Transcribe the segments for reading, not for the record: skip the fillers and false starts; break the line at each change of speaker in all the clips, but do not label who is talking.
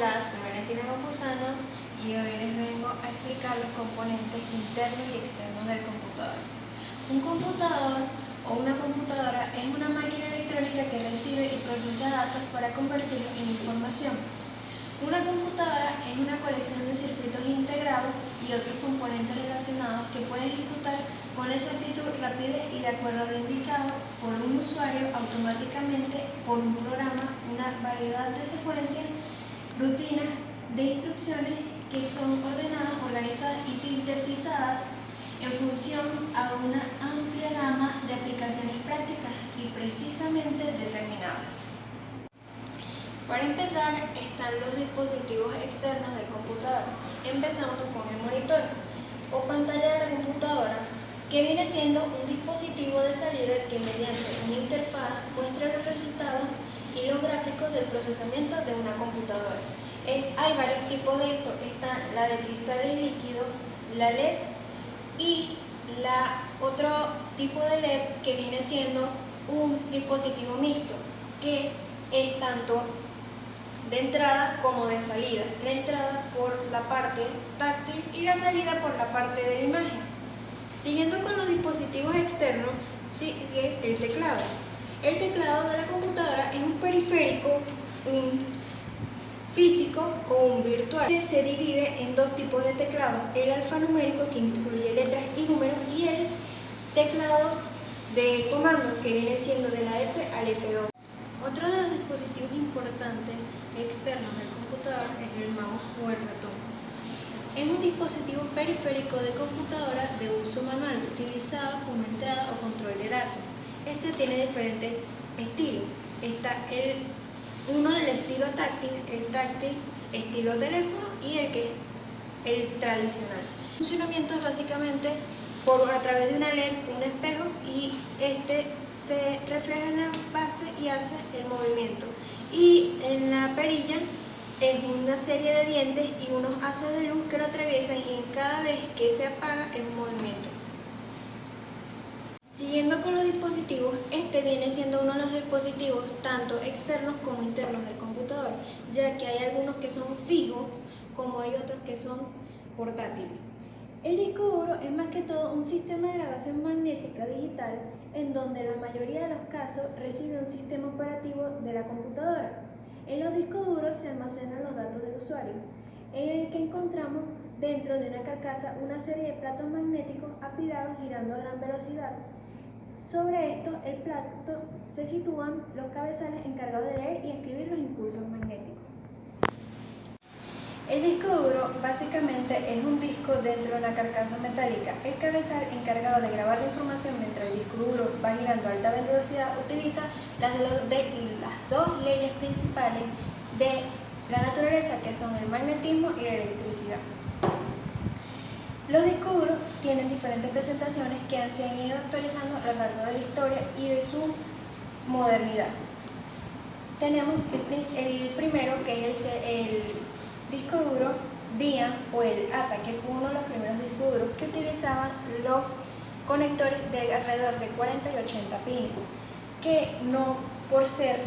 Hola, soy Valentina Campuzano y hoy les vengo a explicar los componentes internos y externos del computador. Un computador o una computadora es una máquina electrónica que recibe y procesa datos para convertirlos en información. Una computadora es una colección de circuitos integrados y otros componentes relacionados que pueden ejecutar con exactitud, rapidez y de acuerdo a lo indicado por un usuario automáticamente por un programa, una variedad de secuencias, rutinas de instrucciones que son ordenadas, organizadas y sintetizadas en función a una amplia gama de aplicaciones prácticas y precisamente determinadas. Para empezar están los dispositivos externos del computador, empezando con el monitor o pantalla de la computadora, que viene siendo un dispositivo de salida que mediante una interfaz muestra los resultados y los gráficos del procesamiento de una computadora. Hay varios tipos de esto, está la de cristales líquidos, la LED y otro tipo de LED que viene siendo un dispositivo mixto, que es tanto de entrada como de salida. La entrada por la parte táctil y la salida por la parte de la imagen. Siguiendo con los dispositivos externos, sigue el teclado. El teclado de la computadora es un periférico, un físico o un virtual. Se divide en dos tipos de teclados, el alfanumérico que incluye letras y números y el teclado de comando que viene siendo de la F al F2. Otro de los dispositivos importantes externos del computador es el mouse o el ratón. Es un dispositivo periférico de computadora de uso manual utilizado como entrada o control de datos. Este tiene diferentes estilos. Está uno del estilo táctil, el táctil estilo teléfono y el tradicional. El funcionamiento es básicamente a través de una LED, un espejo, y este se refleja en la base y hace el movimiento. Y en la perilla es una serie de dientes y unos haces de luz que lo atraviesan y en cada vez que se apaga es un movimiento. Siguiendo con los dispositivos, este viene siendo uno de los dispositivos tanto externos como internos del computador, ya que hay algunos que son fijos como hay otros que son portátiles. El disco duro es más que todo un sistema de grabación magnética digital en donde la mayoría de los casos recibe un sistema operativo de la computadora. En los discos duros se almacenan los datos del usuario, en el que encontramos dentro de una carcasa una serie de platos magnéticos apilados girando a gran velocidad. Sobre esto, el plato se sitúan los cabezales encargados de leer y escribir los impulsos magnéticos. El disco duro básicamente es un disco dentro de una carcasa metálica. El cabezal encargado de grabar la información mientras el disco duro va girando a alta velocidad utiliza las dos leyes principales de la naturaleza, que son el magnetismo y la electricidad. Los discos duros tienen diferentes presentaciones que se han ido actualizando a lo largo de la historia y de su modernidad. Tenemos el primero, que es el disco duro DIA o el ATA, que fue uno de los primeros discos duros que utilizaban los conectores de alrededor de 40 y 80 pines, que no por ser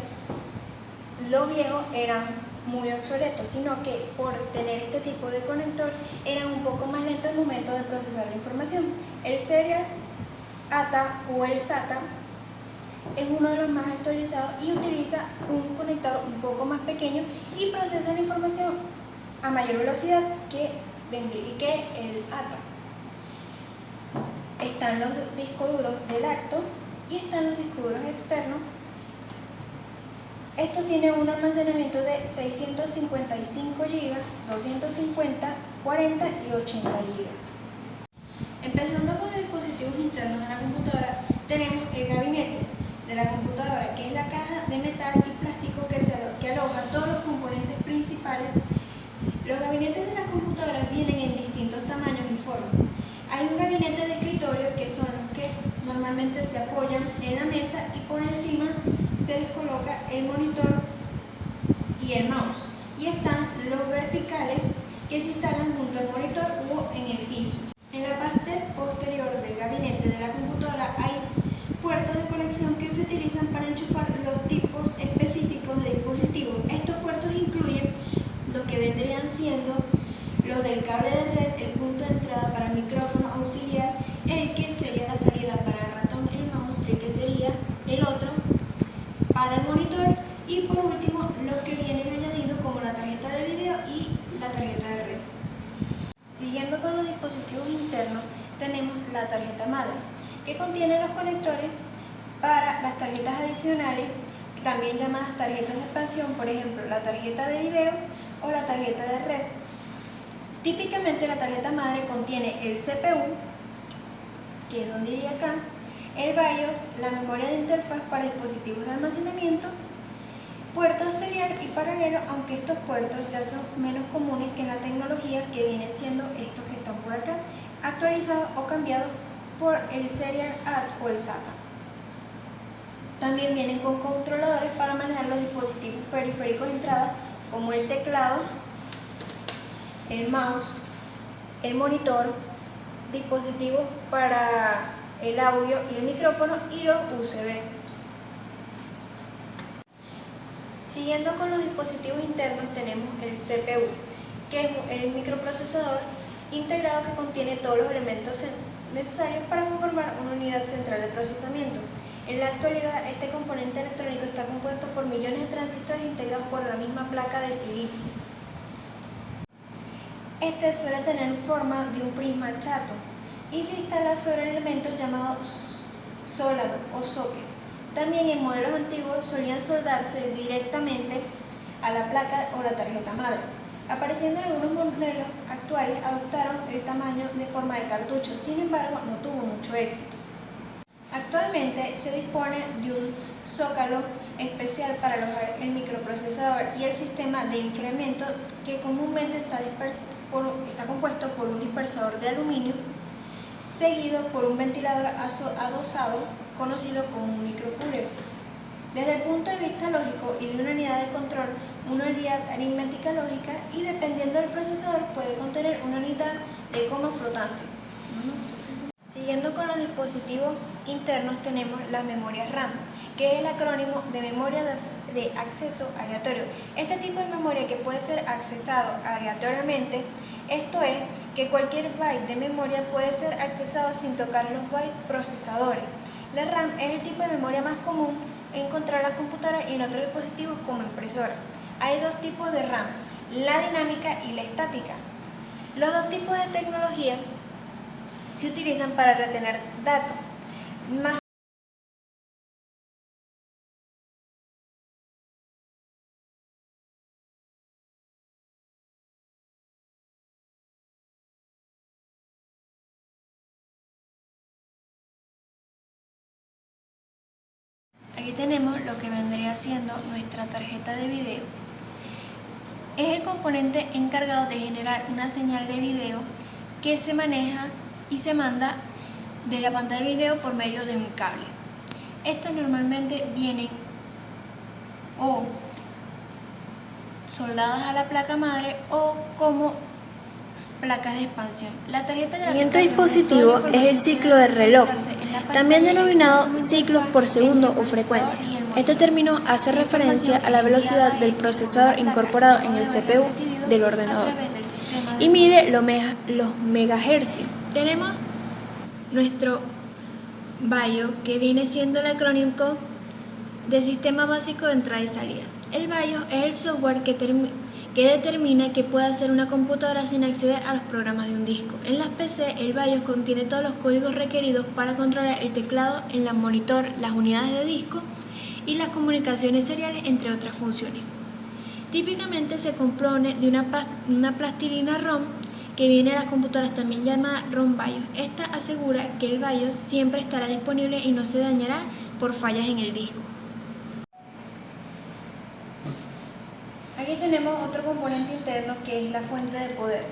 lo viejo eran muy obsoletos, sino que por tener este tipo de conector eran un poco más lentos al momento de procesar la información. El serial ATA o el SATA es uno de los más actualizados y utiliza un conector un poco más pequeño y procesa la información a mayor velocidad que el ATA. Están los discos duros de lacto y están los discos duros externos. Estos tienen un almacenamiento de 655 GB, 250, 40 y 80 GB. Empezando con los dispositivos internos de la computadora, tenemos el gabinete de la computadora, que es la caja de metal y plástico que aloja todos los componentes principales. Los gabinetes de las computadoras vienen en distintos tamaños y formas. Hay un gabinete de escritorio, que son los que normalmente se apoyan en la mesa y por encima se les coloca el monitor y el mouse. Y están los verticales, que se instalan junto al monitor o en el piso. En la parte posterior del gabinete de la computadora hay puertos de conexión que se utilizan para enchufar los tipos específicos de dispositivos. Estos puertos incluyen lo que vendrían siendo los del cable de red, el punto de entrada para el micrófono auxiliar, el que sería la salida para el ratón, el mouse, el que sería el otro para el monitor, y por último lo que vienen añadiendo como la tarjeta de video y la tarjeta de red. Siguiendo con los dispositivos internos, tenemos la tarjeta madre, que contiene los conectores para las tarjetas adicionales, también llamadas tarjetas de expansión, por ejemplo la tarjeta de video o la tarjeta de red. Típicamente la tarjeta madre contiene el CPU, que es donde iría acá, el BIOS, la memoria de interfaz para dispositivos de almacenamiento, puertos serial y paralelo, aunque estos puertos ya son menos comunes que en la tecnología, que vienen siendo estos que están por acá, actualizados o cambiados por el serial add o el SATA. También vienen con controladores para manejar los dispositivos periféricos de entrada, como el teclado, el mouse, el monitor, dispositivos para el audio y el micrófono y los USB. Siguiendo con los dispositivos internos, tenemos el CPU, que es el microprocesador integrado que contiene todos los elementos necesarios para conformar una unidad central de procesamiento. En la actualidad, este componente electrónico está compuesto por millones de transistores integrados por la misma placa de silicio. Este suele tener forma de un prisma chato y se instala sobre elementos llamados sólido o socket. También en modelos antiguos solían soldarse directamente a la placa o la tarjeta madre. Apareciendo en algunos modelos actuales, adoptaron el tamaño de forma de cartucho, sin embargo no tuvo mucho éxito. Actualmente se dispone de un zócalo especial para alojar el microprocesador y el sistema de enfriamiento, que comúnmente está compuesto por un dispersador de aluminio seguido por un ventilador adosado conocido como un microcooler. Desde el punto de vista lógico y de una unidad de control, una unidad aritmética lógica, y dependiendo del procesador puede contener una unidad de coma flotante. Siguiendo con los dispositivos internos, tenemos la memoria RAM, que es el acrónimo de memoria de acceso aleatorio. Este tipo de memoria que puede ser accesado aleatoriamente, esto es, que cualquier byte de memoria puede ser accesado sin tocar los bytes procesadores. La RAM es el tipo de memoria más común encontrar en las computadoras y en otros dispositivos como impresoras. Hay dos tipos de RAM, la dinámica y la estática. Los dos tipos de tecnología se utilizan para retener datos. Aquí tenemos lo que vendría siendo nuestra tarjeta de video. Es el componente encargado de generar una señal de video que se maneja y se manda de la pantalla de video por medio de un cable. Estos normalmente vienen o soldadas a la placa madre o como placas de expansión. La tarjeta gráfica.
El siguiente dispositivo es el ciclo de reloj, también denominado ciclos por segundo o frecuencia. Este término hace referencia a la velocidad del procesador incorporado en el CPU del ordenador y mide los megahercios.
Tenemos nuestro BIOS, que viene siendo el acrónimo de Sistema Básico de Entrada y Salida. El BIOS es el software que determina qué puede hacer una computadora sin acceder a los programas de un disco. En las PC, el BIOS contiene todos los códigos requeridos para controlar el teclado, el monitor, las unidades de disco y las comunicaciones seriales, entre otras funciones. Típicamente se compone de una plastilina ROM que viene a las computadoras, también llamada ROM BIOS. Esta asegura que el BIOS siempre estará disponible y no se dañará por fallas en el disco. Aquí tenemos otro componente interno, que es la fuente de poder,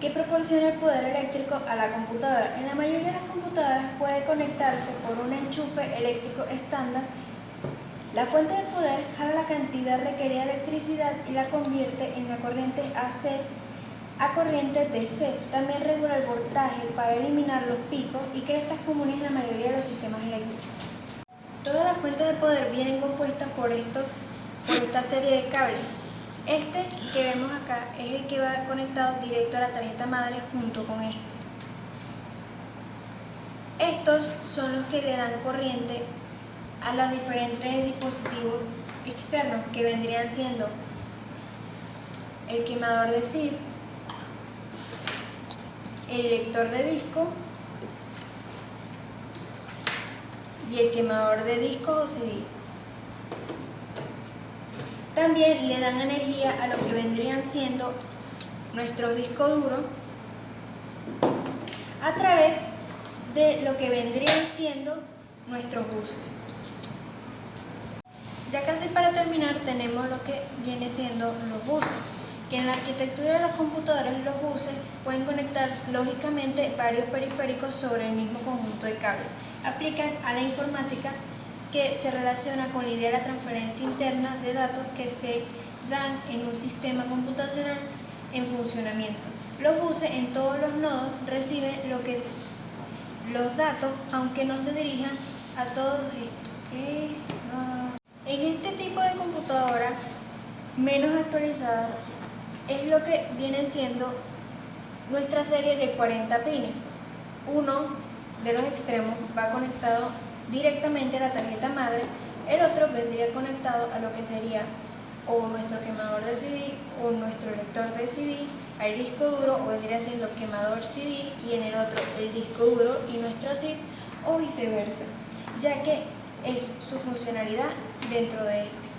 que proporciona el poder eléctrico a la computadora. En la mayoría de las computadoras puede conectarse por un enchufe eléctrico estándar. La fuente de poder jala la cantidad requerida de electricidad y la convierte en la corriente AC a corriente DC. También regula el voltaje para eliminar los picos y crestas comunes en la mayoría de los sistemas eléctricos. Todas las fuentes de poder vienen compuestas por esta serie de cables. Este que vemos acá es el que va conectado directo a la tarjeta madre junto con este. Estos son los que le dan corriente a los diferentes dispositivos externos que vendrían siendo el quemador de SID, el lector de disco y el quemador de disco o CD. También le dan energía a lo que vendrían siendo nuestros discos duros a través de lo que vendrían siendo nuestros buses. Ya casi para terminar tenemos lo que viene siendo los buses, que en la arquitectura de las computadoras los buses pueden conectar lógicamente varios periféricos sobre el mismo conjunto de cables. Aplican a la informática que se relaciona con la idea de la transferencia interna de datos que se dan en un sistema computacional en funcionamiento. Los buses en todos los nodos reciben los datos, aunque no se dirijan a todos estos. En este tipo de computadora menos actualizada es lo que viene siendo nuestra serie de 40 pines. Uno de los extremos va conectado directamente a la tarjeta madre, el otro vendría conectado a lo que sería o nuestro quemador de CD o nuestro lector de CD, al disco duro, o vendría siendo quemador CD y en el otro el disco duro y nuestro SID, o viceversa, ya que es su funcionalidad dentro de este.